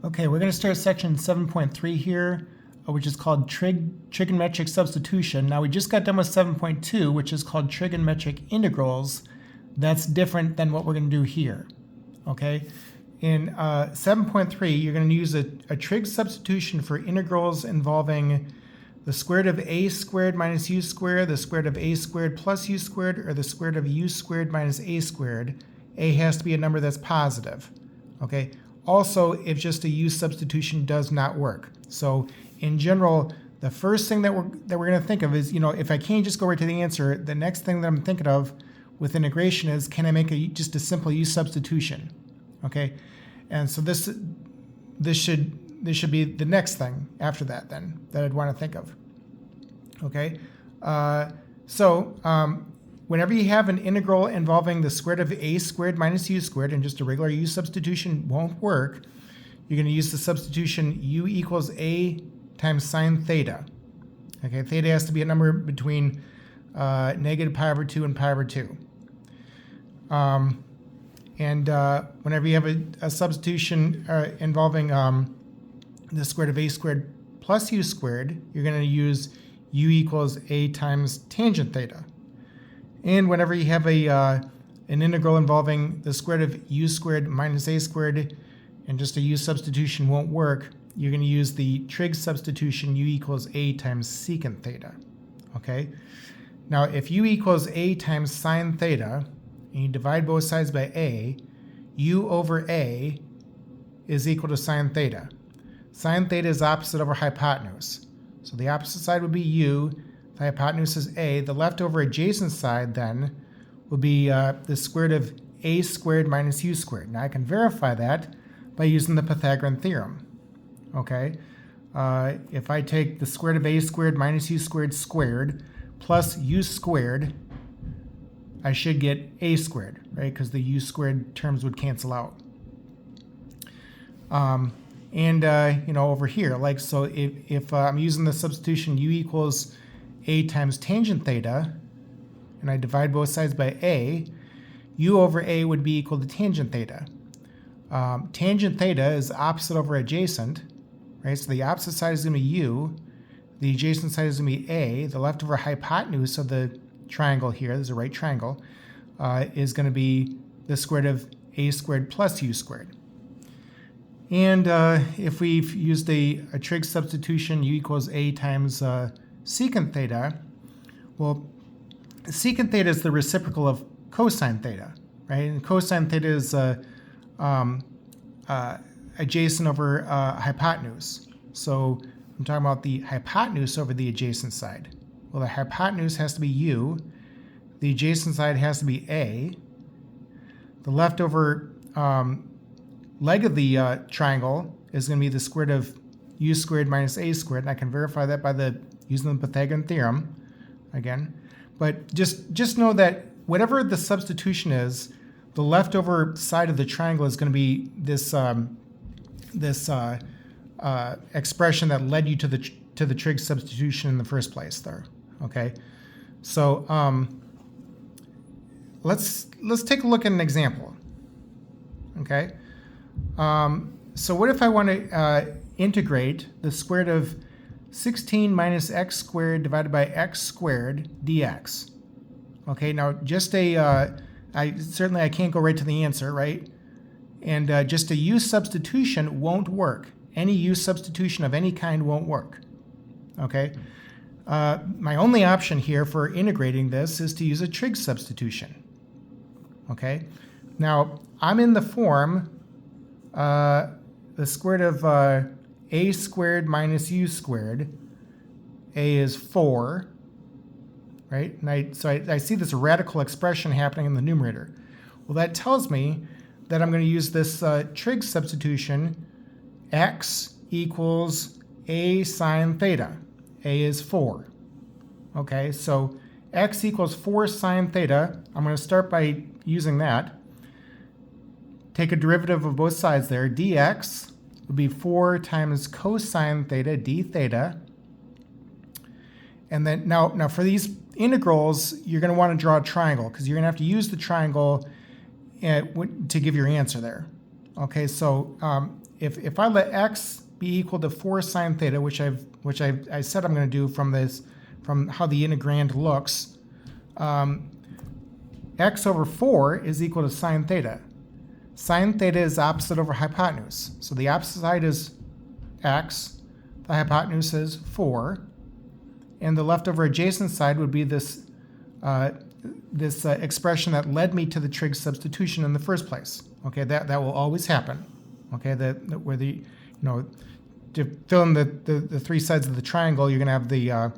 Okay, we're going to start section 7.3 here, which is called trigonometric substitution. Now we just got done with 7.2, which is called trigonometric integrals. That's different than what we're going to do here. Okay, in 7.3, you're going to use a trig substitution for integrals involving the square root of a squared minus u squared, the square root of a squared plus u squared, or the square root of u squared minus a squared. A has to be a number that's positive. Okay. Also, if just a u substitution does not work. So in general, the first thing that we're going to think of is, if I can't just go right to the answer, the next thing that I'm thinking of with integration is, can I make just a simple u substitution? Okay, and so this should be the next thing after that then that I'd want to think of. Okay, whenever you have an integral involving the square root of a squared minus u squared, and just a regular u substitution won't work, you're going to use the substitution u equals a times sine theta. Okay, theta has to be a number between negative pi over 2 and pi over 2. Whenever you have a substitution involving the square root of a squared plus u squared, you're going to use u equals a times tangent theta. And whenever you have an integral involving the square root of u squared minus a squared, and just a u substitution won't work, you're going to use the trig substitution u equals a times secant theta. Okay? Now, if u equals a times sine theta, and you divide both sides by a, u over a is equal to sine theta. Sine theta is opposite over hypotenuse. So the opposite side would be u. The hypotenuse is a. The leftover adjacent side then will be the square root of a squared minus u squared. Now I can verify that by using the Pythagorean theorem. Okay, if I take the square root of a squared minus u squared squared plus u squared, I should get a squared, right? Because the u squared terms would cancel out. Over here, like, so if I'm using the substitution u equals a times tangent theta, and I divide both sides by a, u over a would be equal to tangent theta. Tangent theta is opposite over adjacent, right? So the opposite side is going to be u, the adjacent side is going to be a, the leftover hypotenuse of the triangle here, there's a right triangle, is going to be the square root of a squared plus u squared. And if we've used a trig substitution, u equals a times secant theta, well, secant theta is the reciprocal of cosine theta, right? And cosine theta is adjacent over hypotenuse. So I'm talking about the hypotenuse over the adjacent side. Well, the hypotenuse has to be u. The adjacent side has to be a. The leftover leg of the triangle is going to be the square root of u squared minus a squared. And I can verify that by using the Pythagorean theorem again. But just know that whatever the substitution is, the leftover side of the triangle is going to be this expression that led you to the trig substitution in the first place there. Okay, so let's take a look at an example. Okay, so what if I want to integrate the square root of 16 minus x squared divided by x squared dx? Okay, now just I can't go right to the answer, right? And just a u substitution won't work. Any u substitution of any kind won't work. Okay. My only option here for integrating this is to use a trig substitution. Okay. Now I'm in the form the square root of a squared minus u squared. A is 4, right? And I see this radical expression happening in the numerator. Well, that tells me that I'm going to use this trig substitution. X equals a sine theta. A is 4. Okay, so x equals 4 sine theta. I'm going to start by using that. Take a derivative of both sides there. Dx would be 4 times cosine theta d theta. And then now for these integrals, you're going to want to draw a triangle because you're going to have to use the triangle to give your answer there. Okay, so if I let x be equal to 4 sine theta, which I said I'm going to do from how the integrand looks, x over 4 is equal to sine theta. Sine theta is opposite over hypotenuse. So the opposite side is x, the hypotenuse is 4, and the leftover adjacent side would be this expression that led me to the trig substitution in the first place. Okay, that will always happen. Okay, where to fill in the three sides of the triangle, you're going to have the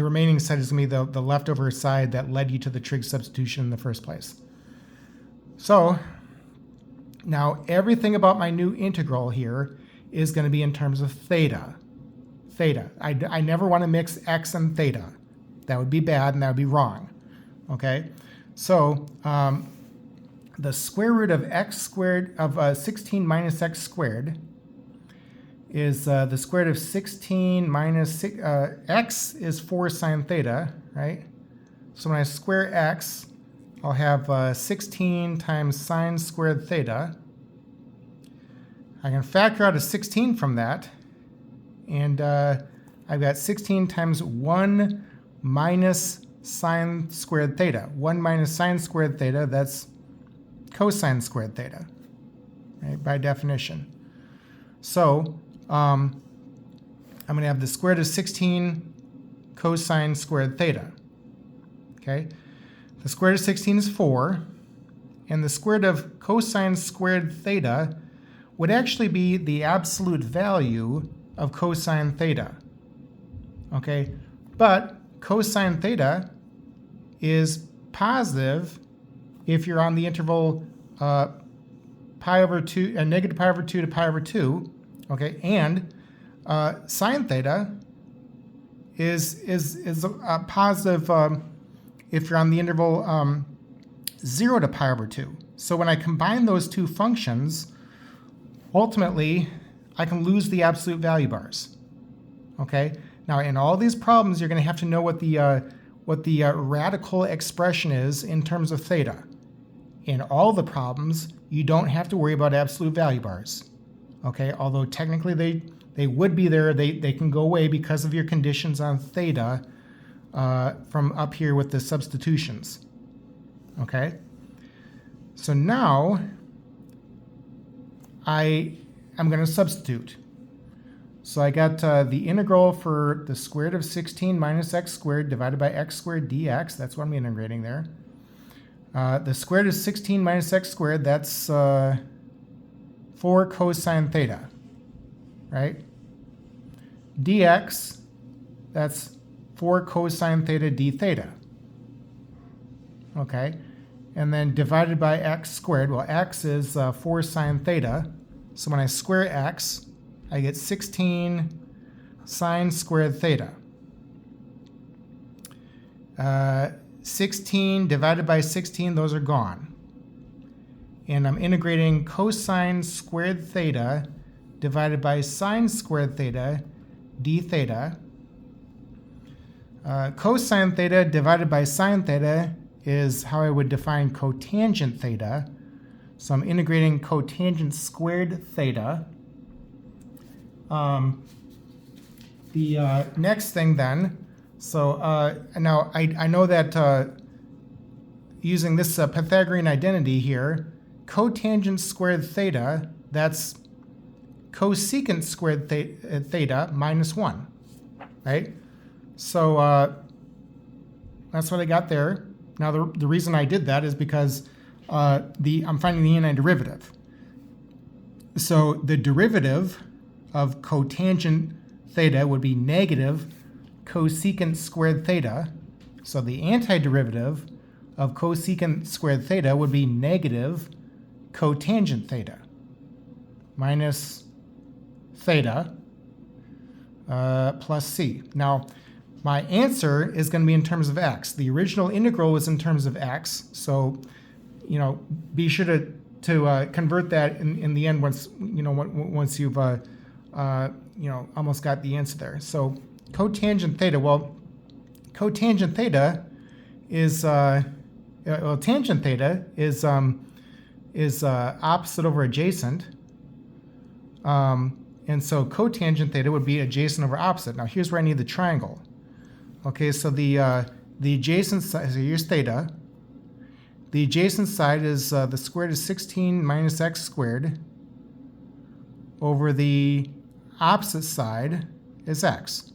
remaining side is going to be the leftover side that led you to the trig substitution in the first place. So now everything about my new integral here is going to be in terms of theta. Theta. I never want to mix x and theta. That would be bad and that would be wrong. Okay, so the square root of x squared of 16 minus x squared is the square root of 16 minus x is 4 sine theta, right? So when I square x, I'll have 16 times sine squared theta. I can factor out a 16 from that, and I've got 16 times 1 minus sine squared theta. 1 minus sine squared theta, that's cosine squared theta, right, by definition. So I'm going to have the square root of 16 cosine squared theta. Okay, the square root of 16 is 4, and the square root of cosine squared theta would actually be the absolute value of cosine theta. Okay, but cosine theta is positive if you're on the interval pi over 2, negative pi over 2 to pi over 2. Okay, and sine theta is a positive if you're on the interval 0 to pi over 2. So when I combine those two functions, ultimately I can lose the absolute value bars. Okay, now in all these problems you're going to have to know what the radical expression is in terms of theta. In all the problems you don't have to worry about absolute value bars. Okay, although technically they would be there, they can go away because of your conditions on theta from up here with the substitutions. Okay, so now I'm going to substitute. So I got the integral for the square root of 16 minus x squared divided by x squared dx. That's what I'm integrating there. The square root of 16 minus x squared, that's 4 cosine theta, right? dx, that's 4 cosine theta d theta. Okay, and then divided by x squared. Well, x is 4 sine theta. So when I square x, I get 16 sine squared theta. 16 divided by 16, those are gone. And I'm integrating cosine squared theta divided by sine squared theta d theta. Cosine theta divided by sine theta is how I would define cotangent theta. So I'm integrating cotangent squared theta. The next thing then, so now I know that using this Pythagorean identity here, cotangent squared theta, that's cosecant squared theta minus 1, right? So that's what I got there. Now the reason I did that is because I'm finding the antiderivative. So the derivative of cotangent theta would be negative cosecant squared theta. So the antiderivative of cosecant squared theta would be negative cotangent theta minus theta plus c. Now, my answer is going to be in terms of x. The original integral was in terms of x, so be sure to convert that in the end once you've almost got the answer there. So cotangent theta. Well, cotangent theta is tangent theta is opposite over adjacent. And so cotangent theta would be adjacent over opposite. Now here's where I need the triangle. Okay, so the adjacent side, so here's theta. The adjacent side is the square root of 16 minus x squared over the opposite side is x.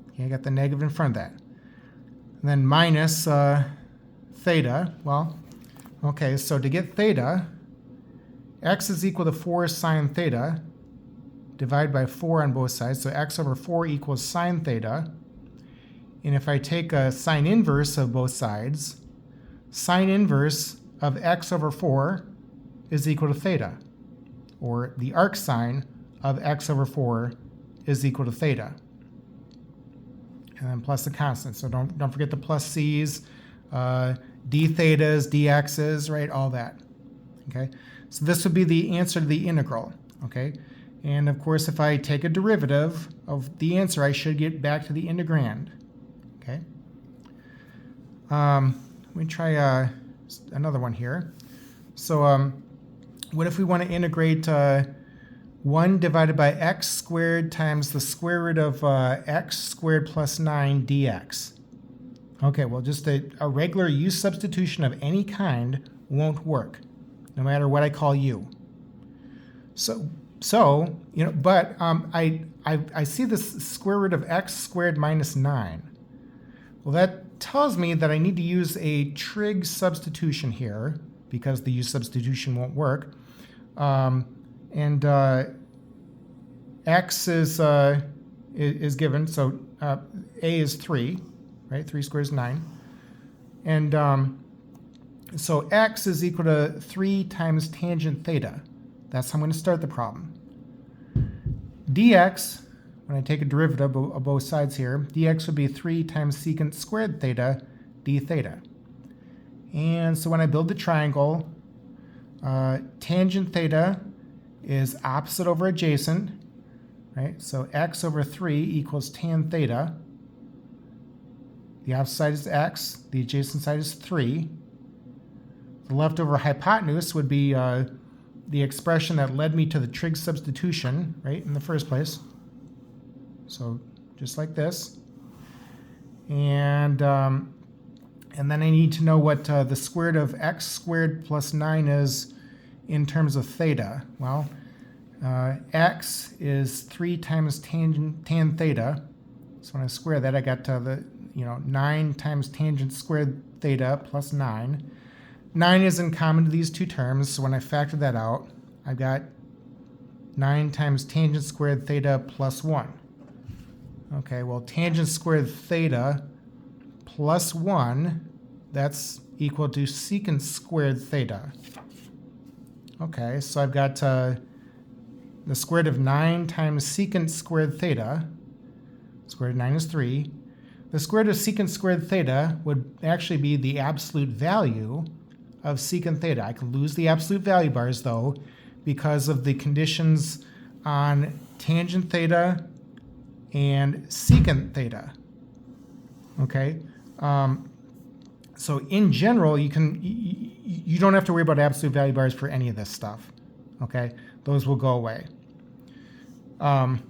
Okay, I got the negative in front of that. And then minus theta. Well, okay, so to get theta, x is equal to 4 sine theta. Divide by 4 on both sides. So x over 4 equals sine theta. And if I take a sine inverse of both sides, sine inverse of x over 4 is equal to theta. Or the arc sine of x over 4 is equal to theta. And then plus the constant. So don't forget the plus c's, d thetas, dx's, right? All that. Okay. So this would be the answer to the integral. Okay. And of course, if I take a derivative of the answer, I should get back to the integrand. Okay. Let me try another one here. So what if we want to integrate 1 divided by x squared times the square root of x squared plus 9 dx? Okay, well, just a regular u substitution of any kind won't work, no matter what I call u. So you know, but I see this square root of x squared minus 9. Well, that tells me that I need to use a trig substitution here because the u substitution won't work. And x is given, so a is 3, right? 3 squared is 9. And so x is equal to 3 times tangent theta. That's how I'm going to start the problem. dx, when I take a derivative of both sides here, dx would be 3 times secant squared theta d theta. And so when I build the triangle, tangent theta is opposite over adjacent, right? So x over 3 equals tan theta. The opposite side is x, the adjacent side is 3. The leftover hypotenuse would be the expression that led me to the trig substitution, right, in the first place. So just like this. And then I need to know what the square root of x squared plus 9 is in terms of theta. Well, x is 3 times tan theta. So when I square that, I got the 9 times tangent squared theta plus 9. 9 is in common to these two terms, so when I factor that out, I've got 9 times tangent squared theta plus 1. Okay, well, tangent squared theta plus 1, that's equal to secant squared theta. Okay, so I've got the square root of 9 times secant squared theta. Square root of 9 is 3. The square root of secant squared theta would actually be the absolute value of secant theta. I could lose the absolute value bars, though, because of the conditions on tangent theta and secant theta. Okay? So in general, you don't have to worry about absolute value bars for any of this stuff. Okay? Those will go away. When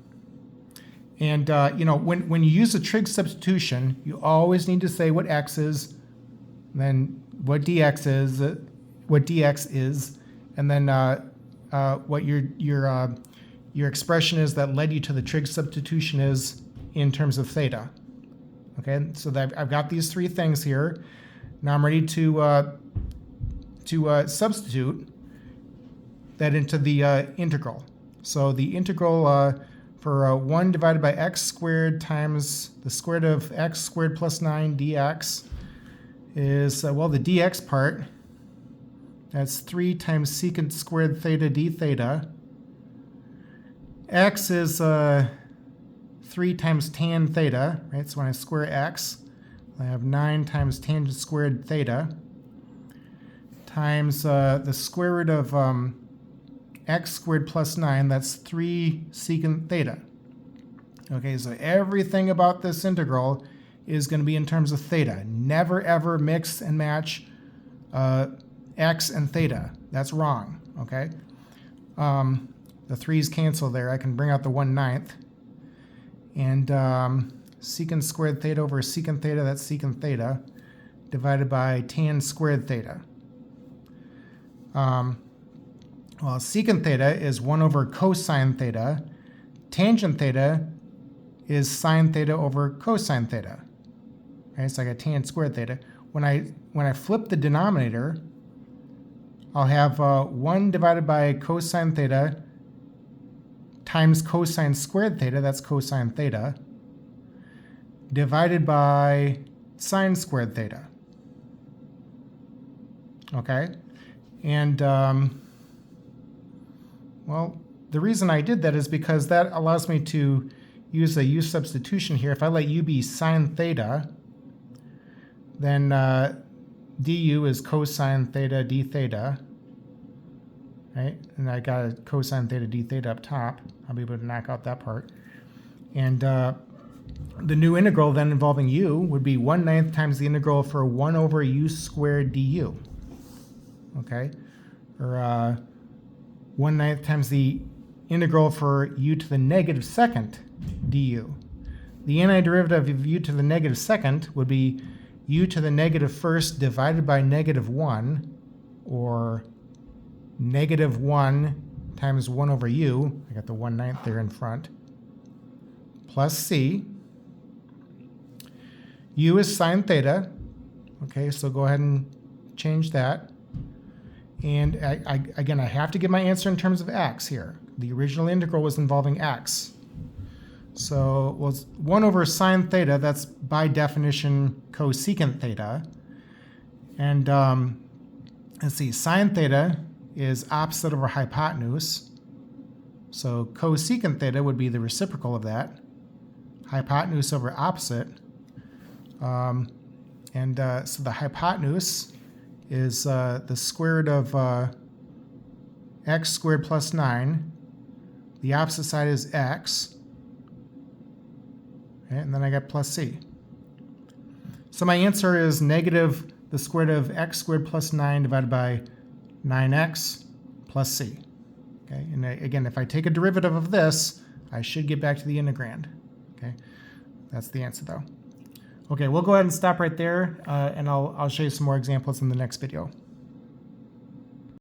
you use a trig substitution, you always need to say what x is, then what dx is, and then what your expression is that led you to the trig substitution is in terms of theta. Okay, so I've got these three things here. Now I'm ready to substitute that into the integral. So the integral for 1 divided by x squared times the square root of x squared plus 9 dx is, the dx part, that's 3 times secant squared theta d theta. X is 3 times tan theta, right? So when I square x, I have 9 times tangent squared theta times the square root of x squared plus 9, that's 3 secant theta. Okay, so everything about this integral is going to be in terms of theta. Never, ever mix and match x and theta. That's wrong, okay? The 3's cancel there. I can bring out the 1/9. And secant squared theta over secant theta, that's secant theta, divided by tan squared theta. Well, secant theta is 1 over cosine theta. Tangent theta is sine theta over cosine theta. Okay, so I got tan squared theta. When I flip the denominator, I'll have 1 divided by cosine theta times cosine squared theta, that's cosine theta, divided by sine squared theta. Okay? And, well, the reason I did that is because that allows me to use a u substitution here. If I let u be sine theta, then du is cosine theta d theta, right? And I got a cosine theta d theta up top. I'll be able to knock out that part. And the new integral then involving u would be 1/9 times the integral for 1 over u squared du. Okay? Or 1/9 times the integral for u to the negative second du. The antiderivative of u to the negative second would be u to the negative first divided by -1, or -1 times 1 over u, I got the 1/9 there in front, plus c. U is sine theta. Okay, so go ahead and change that. And again, I have to get my answer in terms of x here. The original integral was involving x. So, well, 1 over sine theta, that's by definition cosecant theta. And let's see, sine theta is opposite over hypotenuse. So cosecant theta would be the reciprocal of that. Hypotenuse over opposite. So the hypotenuse is the square root of x squared plus 9. The opposite side is x. Okay, and then I got plus c. So my answer is negative the square root of x squared plus 9 divided by 9x plus c. Okay, and again, if I take a derivative of this, I should get back to the integrand. Okay, that's the answer though. Okay, we'll go ahead and stop right there, and I'll show you some more examples in the next video.